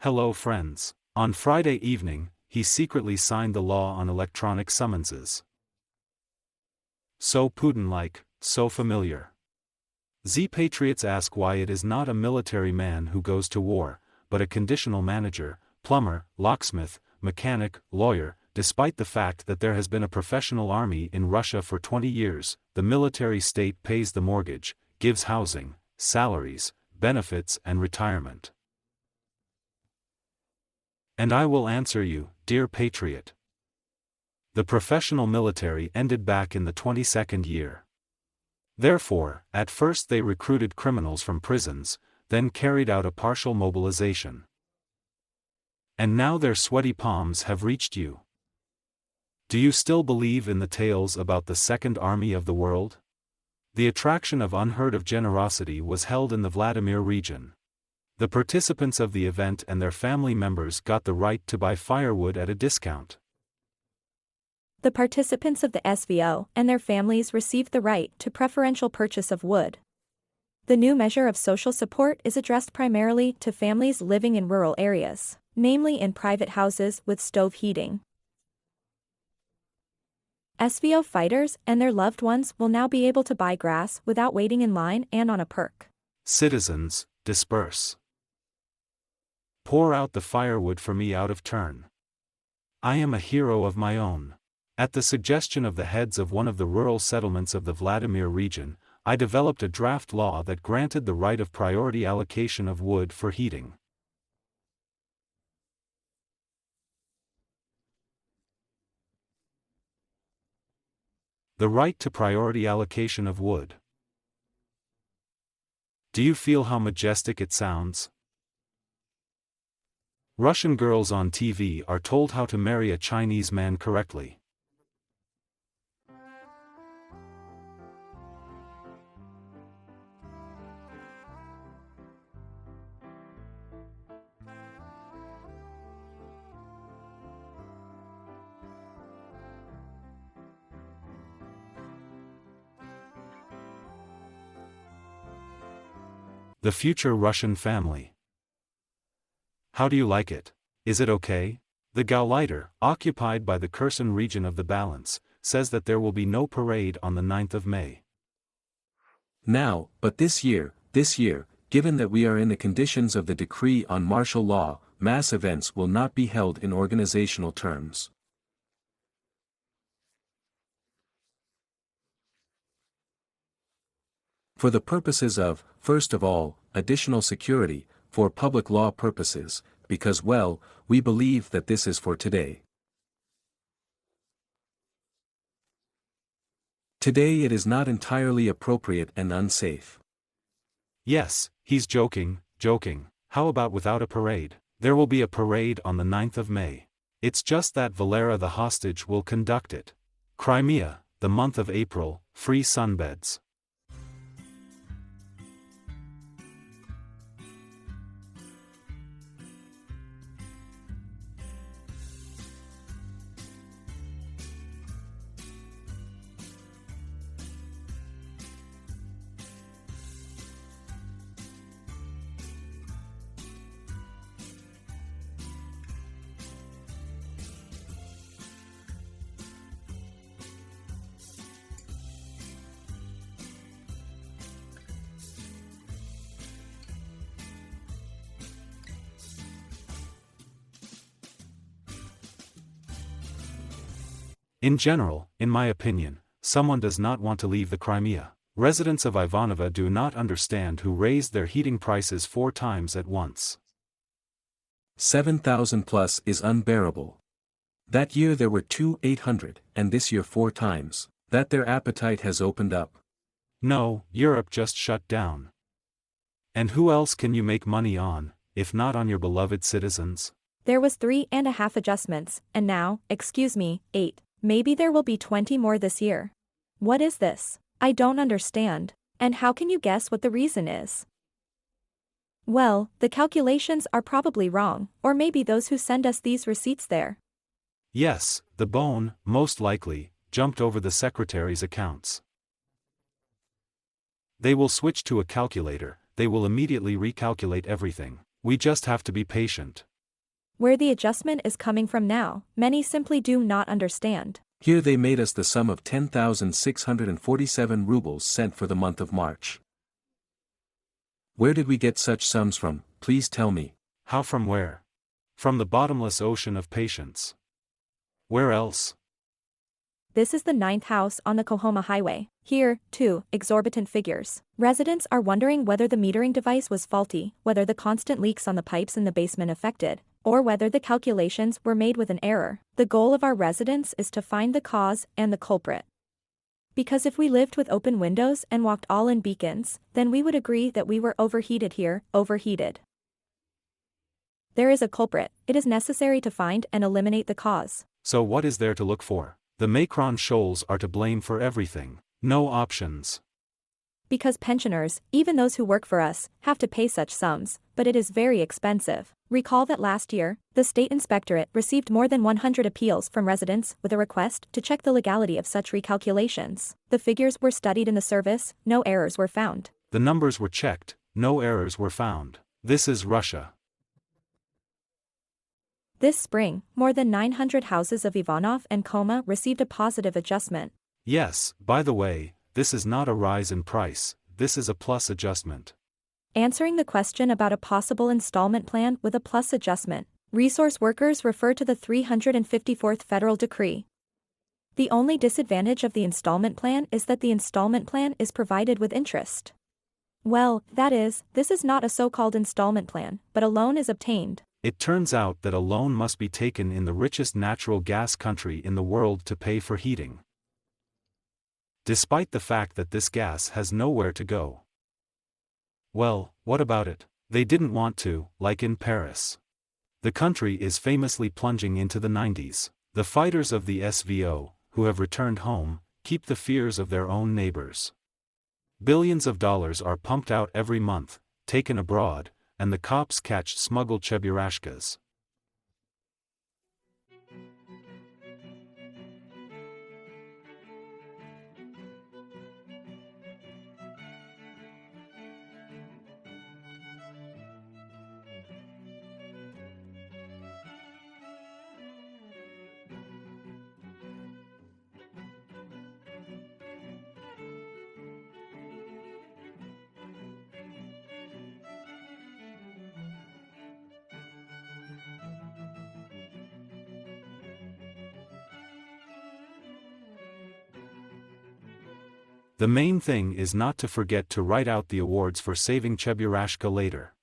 Hello friends. On Friday evening, he secretly signed the law on electronic summonses. So Putin-like, so familiar. Z-Patriots ask why it is not a military man who goes to war, but a conditional manager, plumber, locksmith, mechanic, lawyer. Despite the fact that there has been a professional army in Russia for 20 years, the military state pays the mortgage, gives housing, salaries, benefits and retirement. And I will answer you, dear patriot. The professional military ended back in the 22nd year. Therefore, at first they recruited criminals from prisons, then carried out a partial mobilization. And now their sweaty palms have reached you. Do you still believe in the tales about the Second Army of the world? The attraction of unheard of generosity was held in the Vladimir region. The participants of the event and their family members got the right to buy firewood at a discount. The participants of the SWO and their families received the right to preferential purchase of wood. The new measure of social support is addressed primarily to families living in rural areas, namely in private houses with stove heating. SWO fighters and their loved ones will now be able to buy grass without waiting in line and on a perk. Citizens, disperse. Pour out the firewood for me out of turn. I am a hero of my own. At the suggestion of the heads of one of the rural settlements of the Vladimir region, I developed a draft law that granted the right of priority allocation of wood for heating. The right to priority allocation of wood. Do you feel how majestic it sounds? Russian girls on TV are told how to marry a Chinese man correctly. The future Russian family. How do you like it? Is it okay? The Gauleiter, occupied by the Kherson region of the Balance, says that there will be no parade on the 9th of May. Now, but this year, given that we are in the conditions of the decree on martial law, mass events will not be held in organizational terms. For the purposes of, first of all, additional security, for public law purposes, because well, we believe that this is for today. Today it is not entirely appropriate and unsafe. Yes, he's joking. How about without a parade? There will be a parade on the 9th of May. It's just that Valera the hostage will conduct it. Crimea, the month of April, free sunbeds. In general, in my opinion, someone does not want to leave the Crimea. Residents of Ivanova do not understand who raised their heating prices 4 times at once. 7,000 plus is unbearable. That year there were 2,800, and this year 4 times. That their appetite has opened up. No, Europe just shut down. And who else can you make money on, if not on your beloved citizens? There was 3.5 adjustments, and now, 8. Maybe there will be 20 more this year. What is this? I don't understand. And how can you guess what the reason is? Well, the calculations are probably wrong, or maybe those who send us these receipts there. Yes, the bone, most likely, jumped over the secretary's accounts. They will switch to a calculator, they will immediately recalculate everything. We just have to be patient. Where the adjustment is coming from now, many simply do not understand. Here they made us the sum of 10,647 rubles sent for the month of March. Where did we get such sums from, please tell me? How from where? From the bottomless ocean of patience. Where else? This is the 9th house on the Kohoma Highway. Here, too, exorbitant figures. Residents are wondering whether the metering device was faulty, whether the constant leaks on the pipes in the basement affected, or whether the calculations were made with an error. The goal of our residents is to find the cause and the culprit. Because if we lived with open windows and walked all in beacons, then we would agree that we were overheated here, overheated. There is a culprit. It is necessary to find and eliminate the cause. So what is there to look for? The Macron shoals are to blame for everything. No options. Because pensioners, even those who work for us, have to pay such sums, but it is very expensive. Recall that last year, the State Inspectorate received more than 100 appeals from residents with a request to check the legality of such recalculations. The figures were studied in the service, no errors were found. The numbers were checked, no errors were found. This is Russia. This spring, more than 900 houses of Ivanov and Koma received a positive adjustment. Yes, by the way, this is not a rise in price, this is a plus adjustment. Answering the question about a possible installment plan with a plus adjustment, resource workers refer to the 354th Federal Decree. The only disadvantage of the installment plan is that the installment plan is provided with interest. Well, that is, this is not a so-called installment plan, but a loan is obtained. It turns out that a loan must be taken in the richest natural gas country in the world to pay for heating. Despite the fact that this gas has nowhere to go. Well, what about it? They didn't want to, like in Paris. The country is famously plunging into the 90s. The fighters of the SWO, who have returned home, keep the fears of their own neighbors. Billions of dollars are pumped out every month, taken abroad, and the cops catch smuggled cheburashkas. The main thing is not to forget to write out the awards for saving Cheburashka later.